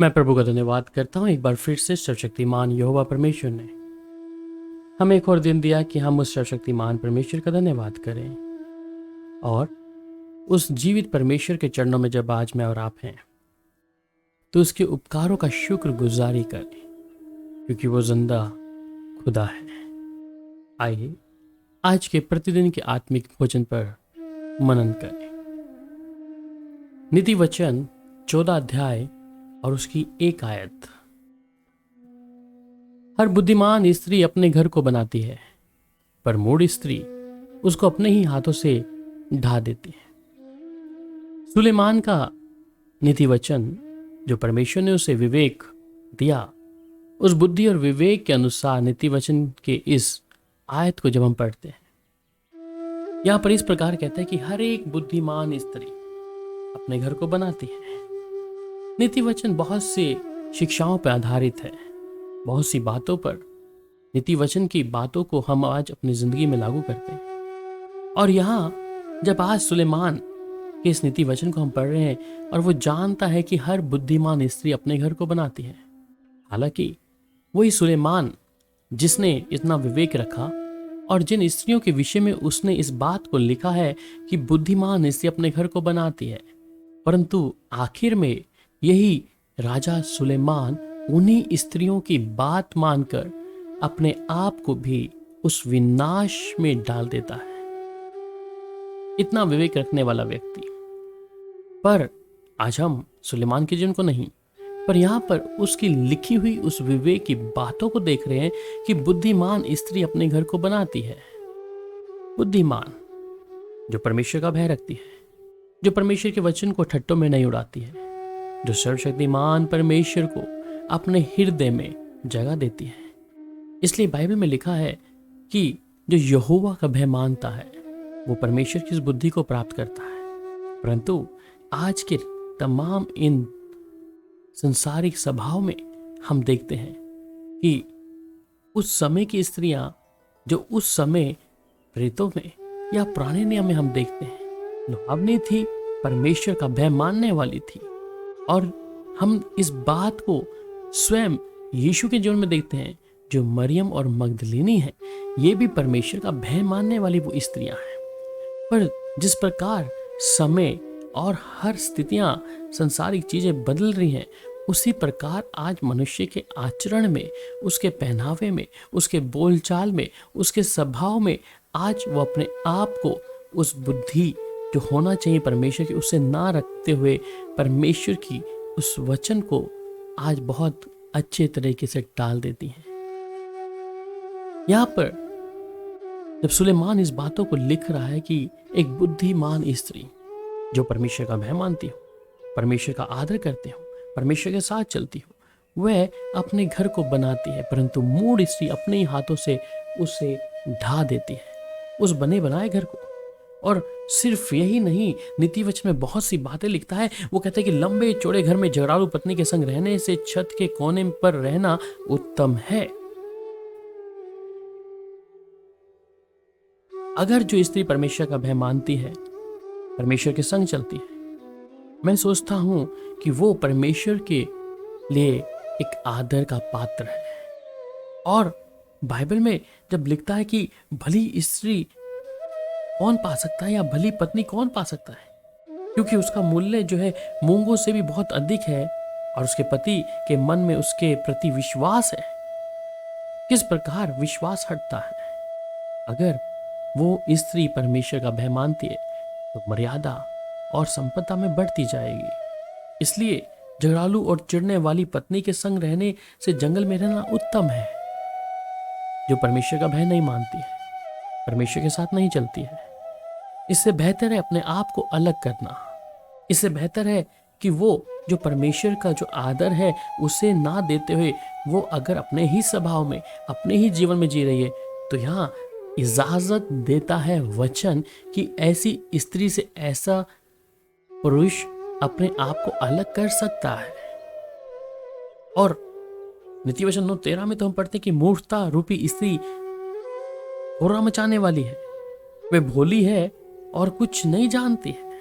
मैं प्रभु का धन्यवाद करता हूँ एक बार फिर से सर्वशक्तिमान यहोवा परमेश्वर ने हमें एक और दिन दिया कि हम उस सर्वशक्तिमान परमेश्वर का धन्यवाद करें और उस जीवित परमेश्वर के चरणों में जब आज मैं और आप हैं तो उसके उपकारों का शुक्र गुजारी करें क्योंकि वो जिंदा खुदा है। आइए आज के प्रतिदिन के आत्मिक भोजन पर मनन करें। नीति वचन 14 अध्याय और उसकी 1 आयत। हर बुद्धिमान स्त्री अपने घर को बनाती है पर मूढ़ स्त्री उसको अपने ही हाथों से ढा देती है। सुलेमान का नीति वचन जो परमेश्वर ने उसे विवेक दिया, उस बुद्धि और विवेक के अनुसार नीति वचन के इस आयत को जब हम पढ़ते हैं यहां पर इस प्रकार कहता है कि हर एक बुद्धिमान स्त्री अपने घर को बनाती है। नीति वचन बहुत सी शिक्षाओं पर आधारित है, बहुत सी बातों पर नीति वचन की बातों को हम आज अपनी जिंदगी में लागू करते हैं। और यहाँ जब आज सुलेमान के इस नीति वचन को हम पढ़ रहे हैं और वो जानता है कि हर बुद्धिमान स्त्री अपने घर को बनाती है, हालांकि वही सुलेमान जिसने इतना विवेक रखा और जिन स्त्रियों के विषय में उसने इस बात को लिखा है कि बुद्धिमान स्त्री अपने घर को बनाती है, परंतु आखिर में यही राजा सुलेमान उन्हीं स्त्रियों की बात मानकर अपने आप को भी उस विनाश में डाल देता है। इतना विवेक रखने वाला व्यक्ति। पर आज हम सुलेमान के जीवन को नहीं, पर यहां पर उसकी लिखी हुई उस विवेक की बातों को देख रहे हैं कि बुद्धिमान स्त्री अपने घर को बनाती है। बुद्धिमान जो परमेश्वर का भय रखती है, जो परमेश्वर के वचन को ठट्टों में नहीं उड़ाती है, जो सर्वशक्तिमान परमेश्वर को अपने हृदय में जगह देती है। इसलिए बाइबल में लिखा है कि जो यहोवा का भय मानता है वो परमेश्वर की इस बुद्धि को प्राप्त करता है। परंतु आज के तमाम इन संसारिक सभाओं में हम देखते हैं कि उस समय की स्त्रियां जो उस समय प्रेतों में या पुराने नियम में हम देखते हैं लुभावनी थी, परमेश्वर का भय मानने वाली थी। और हम इस बात को स्वयं यीशु के जीवन में देखते हैं, जो मरियम और मगदलिनी है, ये भी परमेश्वर का भय मानने वाली वो स्त्रियां हैं। पर जिस प्रकार समय और हर स्थितियां संसारिक चीजें बदल रही हैं, उसी प्रकार आज मनुष्य के आचरण में, उसके पहनावे में, उसके बोलचाल में, उसके स्वभाव में आज वो अपने आप को उस बुद्धि जो होना चाहिए परमेश्वर की उससे ना रखते हुए परमेश्वर की उस वचन को आज बहुत अच्छे तरीके से टाल देती हैं। यहां पर जब सुलेमान इस बातों को लिख रहा है कि एक बुद्धिमान स्त्री जो परमेश्वर का भय मानती हो, परमेश्वर का आदर करती हो, परमेश्वर के साथ चलती हो, वह अपने घर को बनाती है, परंतु मूढ़ स्त्री अपने ही हाथों से उसे ढा देती है, उस बने बनाए घर को। और सिर्फ यही नहीं, नीति वचन में बहुत सी बातें लिखता है। वो कहता है कि लंबे चौड़े घर में झगड़ालू पत्नी के संग रहने से छत के कोने पर रहना उत्तम है। अगर जो स्त्री परमेश्वर का भय मानती है, परमेश्वर के संग चलती है, मैं सोचता हूं कि वो परमेश्वर के लिए एक आदर का पात्र है। और बाइबल में जब लिखता है कि भली स्त्री कौन पा सकता है या भली पत्नी कौन पा सकता है, क्योंकि उसका मूल्य जो है मूंगों से भी बहुत अधिक है और उसके पति के मन में उसके प्रति विश्वास है। किस प्रकार विश्वास हटता है। अगर वो स्त्री परमेश्वर का भय मानती है तो मर्यादा और संपदा में बढ़ती जाएगी। इसलिए झगड़ालू और चिढ़ने वाली पत्नी के संग रहने से जंगल में रहना उत्तम है। जो परमेश्वर का भय नहीं मानती है, परमेश्वर के साथ नहीं चलती है, इससे बेहतर है अपने आप को अलग करना। इससे बेहतर है कि वो जो परमेश्वर का जो आदर है उसे ना देते हुए वो अगर अपने ही स्वभाव में, अपने ही जीवन में जी रही है, तो यहाँ इजाजत देता है वचन कि ऐसी स्त्री से ऐसा पुरुष अपने आप को अलग कर सकता है। और नीति वचन 9:13 में तो हम पढ़ते हैं कि मूर्खता रूपी स्त्री होरा मचाने वाली है, वे भोली है और कुछ नहीं जानती है।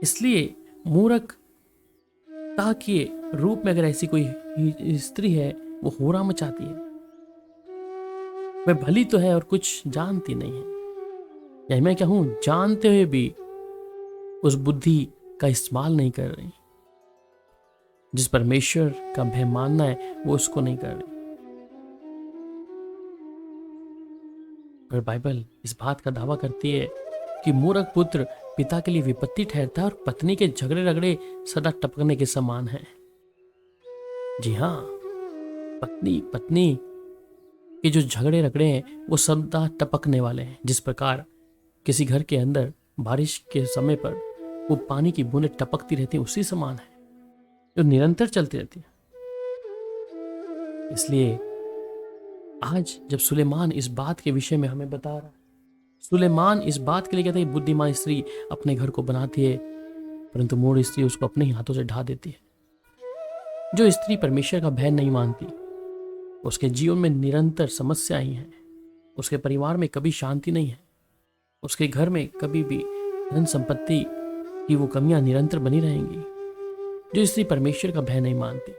इसलिए मूर्खता के रूप में अगर ऐसी कोई स्त्री है, वो होरा मचाती है, वह भली तो है और कुछ जानती नहीं है, या मैं क्या हूं, जानते हुए भी उस बुद्धि का इस्तेमाल नहीं कर रही। जिस परमेश्वर का भय मानना है वो उसको नहीं कर रही। और बाइबल इस बात का दावा करती है कि मूर्ख पुत्र पिता के लिए विपत्ति ठहरता है और पत्नी के झगड़े रगड़े सदा टपकने के समान है। जी हाँ, पत्नी के जो झगड़े रगड़े हैं वो सदा टपकने वाले हैं। जिस प्रकार किसी घर के अंदर बारिश के समय पर वो पानी की बूंदें टपकती रहती हैं, उसी समान है, जो निरंतर चलती रहती है। इसलिए आज जब सुलेमान इस बात के विषय में हमें बता रहा है, सुलेमान इस बात के लिए कहता है कि बुद्धिमान स्त्री अपने घर को बनाती है, परंतु मूढ़ स्त्री उसको अपने ही हाथों से ढा देती है। जो स्त्री परमेश्वर का भय नहीं मानती, उसके जीवन में निरंतर समस्याएं हैं, उसके परिवार में कभी शांति नहीं है, उसके घर में कभी भी धन संपत्ति की वो कमियां निरंतर बनी रहेंगी। जो स्त्री परमेश्वर का भय नहीं मानती,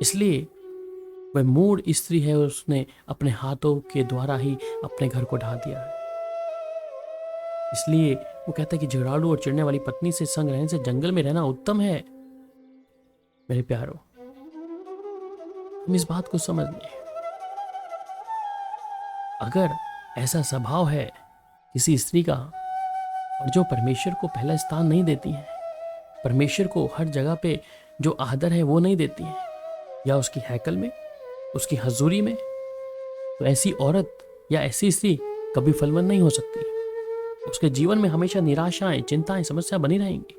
इसलिए वह मूढ़ स्त्री है और उसने अपने हाथों के द्वारा ही अपने घर को ढा दिया है। इसलिए वो कहता है कि झगड़ालू और चिढ़ने वाली पत्नी से संग रहने से जंगल में रहना उत्तम है। मेरे प्यारो, हम इस बात को समझ लें। अगर ऐसा स्वभाव है किसी स्त्री का और जो परमेश्वर को पहला स्थान नहीं देती है, परमेश्वर को हर जगह पे जो आदर है वो नहीं देती है, या उसकी हैकल में, उसकी हजूरी में, तो ऐसी औरत या ऐसी स्त्री कभी फलवंत नहीं हो सकती। उसके जीवन में हमेशा निराशाएं, चिंताएं, समस्या बनी रहेंगी,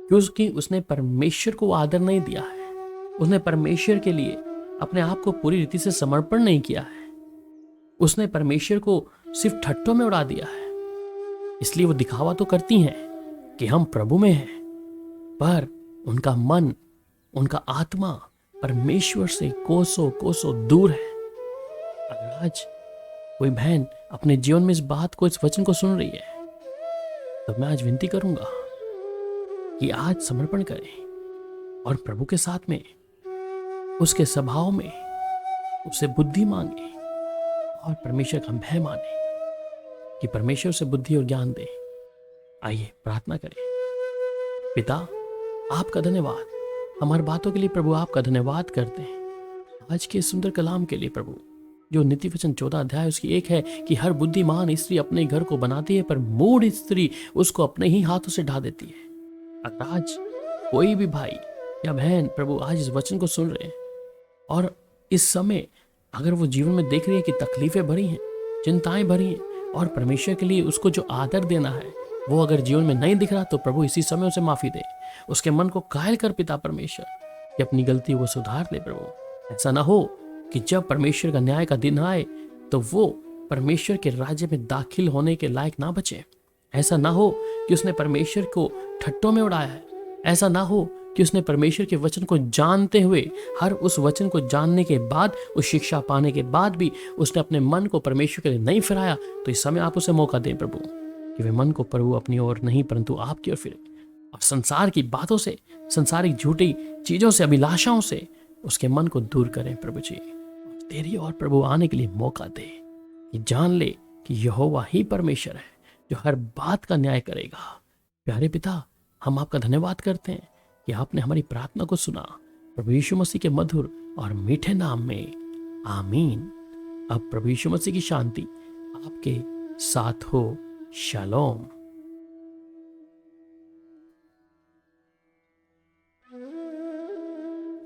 क्योंकि उसने परमेश्वर को आदर नहीं दिया है। उसने परमेश्वर के लिए अपने आप को पूरी रीति से समर्पण नहीं किया है। उसने परमेश्वर को सिर्फ ठट्टों में उड़ा दिया है। इसलिए वो दिखावा तो करती हैं कि हम प्रभु में हैं, पर उनका मन, उनका आत्मा परमेश्वर से कोसों कोसों दूर है। अगर आज कोई बहन अपने जीवन में इस बात को, इस वचन को सुन रही है, तो मैं आज विनती करूंगा कि आज समर्पण करें और प्रभु के साथ में, उसके स्वभाव में उससे बुद्धि मांगे और परमेश्वर का भय माने कि परमेश्वर से बुद्धि और ज्ञान दे। आइए प्रार्थना करें। पिता, आपका धन्यवाद हमारी बातों के लिए प्रभु, आपका धन्यवाद करते हैं आज के सुंदर कलाम के लिए प्रभु, जो नीति वचन 14 अध्याय उसकी 1 है कि हर बुद्धिमान स्त्री अपने घर को बनाती है, पर मूढ़ स्त्री उसको अपने ही हाथों से ढा देती है। अगर आज कोई भी भाई या बहन प्रभु आज इस वचन को सुन रहे हैं और इस समय अगर वो जीवन में देख रही है कि तकलीफें भरी हैं, चिंताएं भरी हैं, और परमेश्वर के लिए उसको जो आदर देना है वो अगर जीवन में नहीं दिख रहा, तो प्रभु इसी समय उसे माफी दे। उसके मन को कायल कर पिता परमेश्वर कि अपनी गलती वो सुधार ले प्रभु। ऐसा ना हो कि जब परमेश्वर का न्याय का दिन आए तो वो परमेश्वर के राज्य में दाखिल होने के लायक ना बचे। ऐसा ना हो कि उसने परमेश्वर को ठट्टों में उड़ाया है। ऐसा ना हो कि उसने परमेश्वर के वचन को जानते हुए, हर उस वचन को जानने के बाद, उस शिक्षा पाने के बाद भी उसने अपने मन को परमेश्वर के लिए नहीं फिराया। तो इस समय आप उसे मौका दें प्रभु कि वे मन को प्रभु अपनी ओर नहीं परंतु आपकी ओर फिरे, और संसार की बातों से, संसारिक झूठी चीजों से, अभिलाषाओं से उसके मन को दूर करें प्रभु जी। तेरी ओर प्रभु आने के लिए मौका दे कि जान ले कि यहोवा ही परमेश्वर है जो हर बात का न्याय करेगा। प्यारे पिता, हम आपका धन्यवाद करते हैं कि आपने हमारी प्रार्थना को सुना। प्रभु यीशु मसीह के मधुर और मीठे नाम में आमीन। अब प्रभु यीशु मसीह की शांति आपके साथ हो। शालोम।